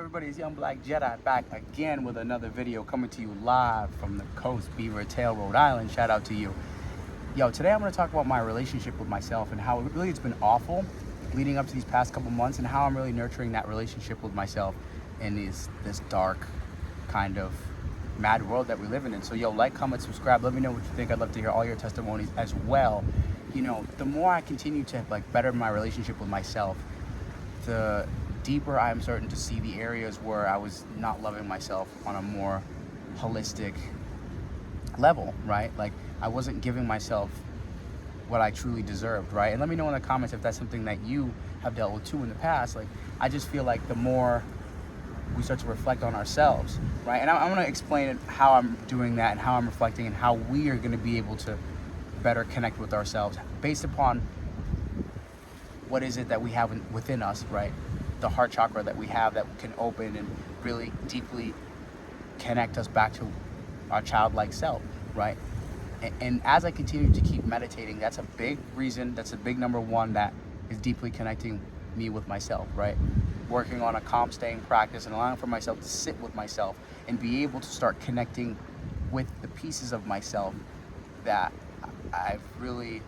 everybody? It's Young Black Jedi back again with another video coming to you live from the coast, Beaver Tail, Rhode Island. Shout out to you. Yo, today I'm going to talk about my relationship with myself and how really it's been awful leading up to these past couple months and how I'm really nurturing that relationship with myself in this dark kind of mad world that we live in. So yo, like, comment, subscribe. Let me know what you think. I'd love to hear all your testimonies as well. You know, the more I continue to better my relationship with myself, the deeper I'm starting to see the areas where I was not loving myself on a more holistic level, right? Like I wasn't giving myself what I truly deserved, right? And let me know in the comments if that's something that you have dealt with too in the past. Like I just feel like the more we start to reflect on ourselves, right? And I'm going to explain how I'm doing that and how I'm reflecting and how we are going to be able to better connect with ourselves based upon what is it that we have within us, right? The heart chakra that we have that can open and really deeply connect us back to our childlike self, right? And as I continue to keep meditating, that's a big reason, that's a big number one that is deeply connecting me with myself, right? Working on a calm staying practice and allowing for myself to sit with myself and be able to start connecting with the pieces of myself that I've really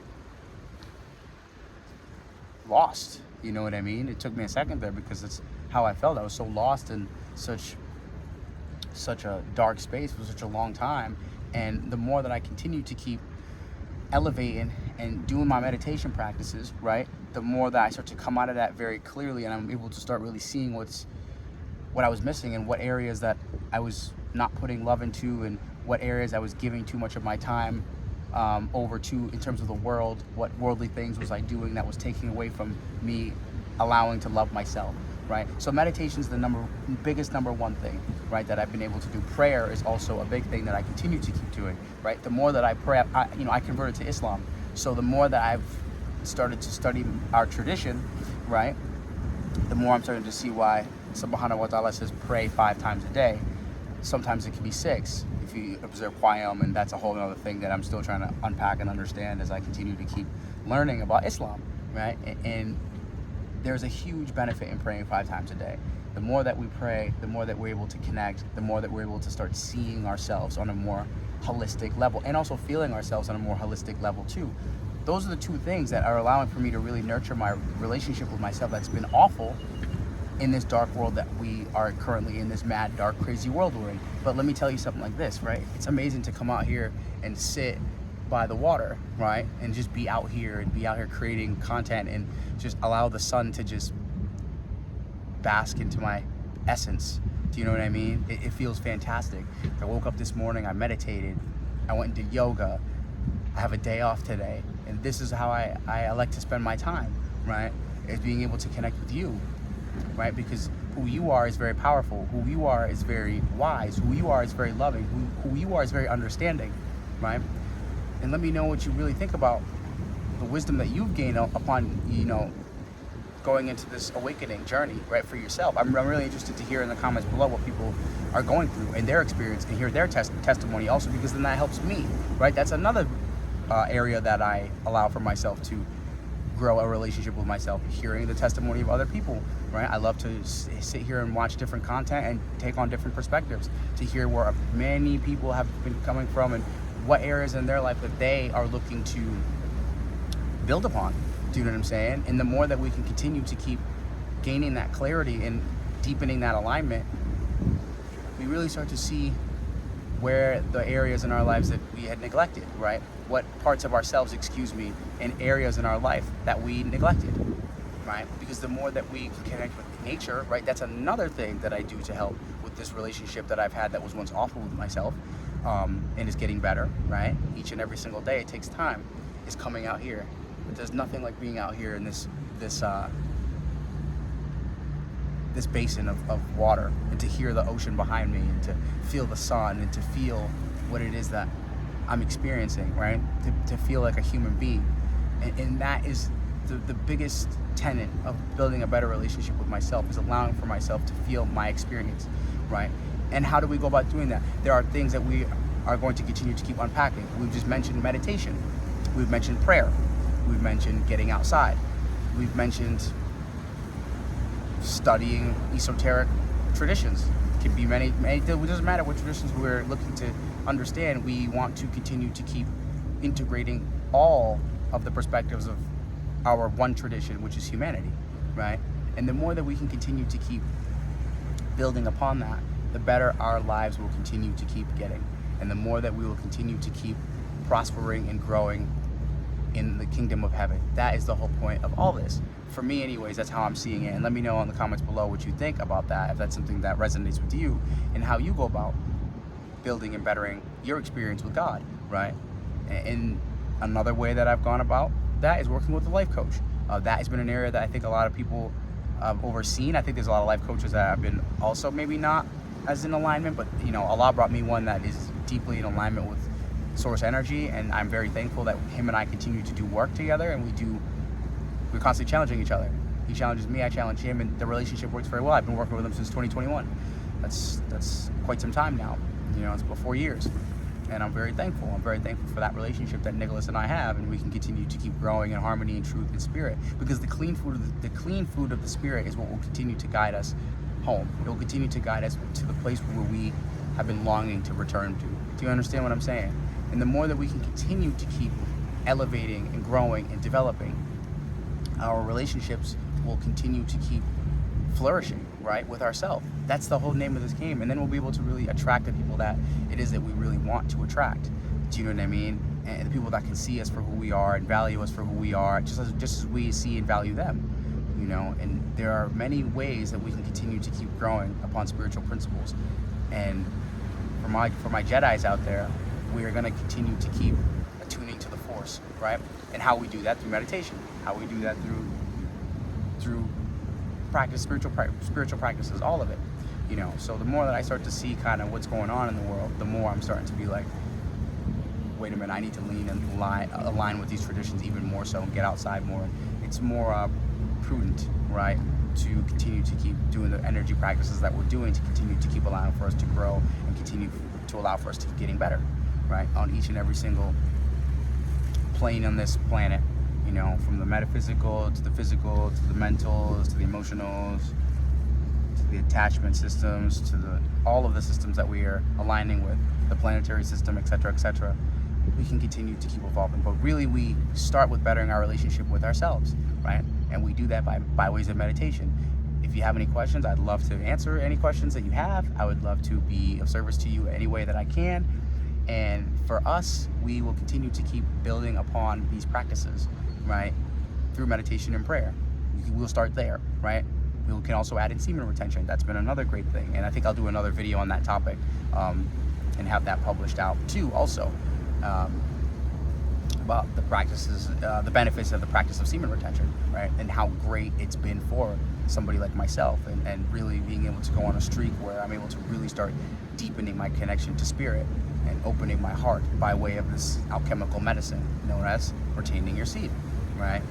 lost. You know what I mean? It took me a second there because it's how I felt. I was so lost in such a dark space for such a long time. And the more that I continue to keep elevating and doing my meditation practices, right, the more that I start to come out of that very clearly, and I'm able to start really seeing what I was missing and what areas that I was not putting love into and what areas I was giving too much of my time over to in terms of the world. What worldly things was I doing that was taking away from me allowing to love myself, right? So meditation is the biggest number one thing, right, that I've been able to do. Prayer is also a big thing that I continue to keep doing, right? The more that I pray, I converted to Islam. So the more that I've started to study our tradition, right, the more I'm starting to see why Subhanahu wa ta'ala says pray 5 times a day. Sometimes it can be 6 if you observe Qiyam, and that's a whole other thing that I'm still trying to unpack and understand as I continue to keep learning about Islam, right? And there's a huge benefit in praying 5 times a day. The more that we pray, the more that we're able to connect, the more that we're able to start seeing ourselves on a more holistic level and also feeling ourselves on a more holistic level too. Those are the 2 things that are allowing for me to really nurture my relationship with myself that's been awful in this dark world that we are currently in, this mad, dark, crazy world we're in. But let me tell you something like this, right? It's amazing to come out here and sit by the water, right? And just be out here creating content and just allow the sun to just bask into my essence. Do you know what I mean? It feels fantastic. I woke up this morning, I meditated, I went and did yoga. I have a day off today. And this is how I like to spend my time, right? Is being able to connect with you, right? Because who you are is very powerful. Who you are is very wise. Who you are is very loving. Who you are is very understanding, right? And let me know what you really think about the wisdom that you've gained upon, going into this awakening journey, right, for yourself. I'm really interested to hear in the comments below what people are going through and their experience and hear their testimony also, because then that helps me, right? That's another area that I allow for myself to grow a relationship with myself, hearing the testimony of other people, right? I love to sit here and watch different content and take on different perspectives to hear where many people have been coming from and what areas in their life that they are looking to build upon. Do you know what I'm saying? And the more that we can continue to keep gaining that clarity and deepening that alignment, we really start to see where the areas in our lives that we had neglected, right? What parts of ourselves, and areas in our life that we neglected, right? Because the more that we can connect with nature, right? That's another thing that I do to help with this relationship that I've had that was once awful with myself, and is getting better, right? Each and every single day, it takes time, is coming out here. But there's nothing like being out here in this basin of water, and to hear the ocean behind me and to feel the sun and to feel what it is that I'm experiencing, right? To feel like a human being. And that is the biggest tenet of building a better relationship with myself, is allowing for myself to feel my experience, right? And how do we go about doing that? There are things that we are going to continue to keep unpacking. We've just mentioned meditation. We've mentioned prayer. We've mentioned getting outside. We've mentioned studying esoteric traditions. It could be many, it doesn't matter what traditions we're looking to understand. We want to continue to keep integrating all of the perspectives of our one tradition, which is humanity, right? And the more that we can continue to keep building upon that, the better our lives will continue to keep getting. And the more that we will continue to keep prospering and growing in the kingdom of heaven. That is the whole point of all this. For me anyways, that's how I'm seeing it. And let me know in the comments below what you think about that, if that's something that resonates with you, and how you go about building and bettering your experience with God, right? And another way that I've gone about that is working with a life coach. That has been an area that I think a lot of people overseen. I think there's a lot of life coaches that have been also maybe not as in alignment, but you know, Allah brought me one that is deeply in alignment with source energy, and I'm very thankful that him and I continue to do work together, and we're constantly challenging each other. He challenges me, I challenge him, and the relationship works very well. I've been working with him since 2021. That's quite some time now. You know, it's about 4 years, and I'm very thankful. I'm very thankful for that relationship that Nicholas and I have, and we can continue to keep growing in harmony and truth and spirit, because the clean food of the spirit is what will continue to guide us home. It will continue to guide us to the place where we have been longing to return to. Do you understand what I'm saying? And the more that we can continue to keep elevating and growing and developing, our relationships will continue to keep flourishing, right, with ourselves. That's the whole name of this game. And then we'll be able to really attract the people that it is that we really want to attract. Do you know what I mean? And the people that can see us for who we are and value us for who we are, just as we see and value them. You know, and there are many ways that we can continue to keep growing upon spiritual principles. And for my Jedis out there, we are going to continue to keep attuning to the force, right? And how we do that through meditation, how we do that through practice, spiritual practices, all of it, you know. So the more that I start to see kind of what's going on in the world, the more I'm starting to be like, wait a minute, I need to lean and align with these traditions even more so, and get outside more. It's more prudent, right, to continue to keep doing the energy practices that we're doing, to continue to keep allowing for us to grow and continue to allow for us to keep getting better, right, on each and every single plane on this planet, you know, from the metaphysical to the physical to the mentals to the emotionals to the attachment systems to all of the systems that we are aligning with, the planetary system, etc., etc. We can continue to keep evolving, but really we start with bettering our relationship with ourselves, right? And we do that by ways of meditation. If you have any questions, I'd love to answer any questions that you have. I would love to be of service to you any way that I can. And for us, we will continue to keep building upon these practices, right, through meditation and prayer. We'll start there, right? We can also add in semen retention. That's been another great thing, and I think I'll do another video on that topic and have that published out too also, about the practices, the benefits of the practice of semen retention, right, and how great it's been for somebody like myself, and really being able to go on a streak where I'm able to really start deepening my connection to spirit and opening my heart by way of this alchemical medicine known as retaining your seed, right?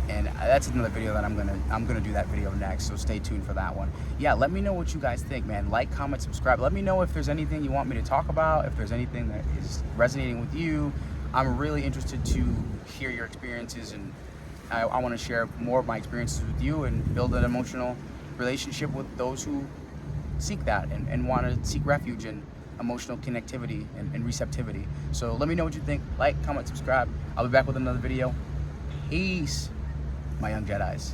And that's another video that I'm gonna do that video next, so stay tuned for that one. Yeah, let me know what you guys think, man. Like, comment, subscribe. Let me know if there's anything you want me to talk about, if there's anything that is resonating with you. I'm really interested to hear your experiences, and I want to share more of my experiences with you and build an emotional relationship with those who seek that and want to seek refuge in emotional connectivity and receptivity. So let me know what you think. Like, comment, subscribe. I'll be back with another video. Peace, my young Jedis.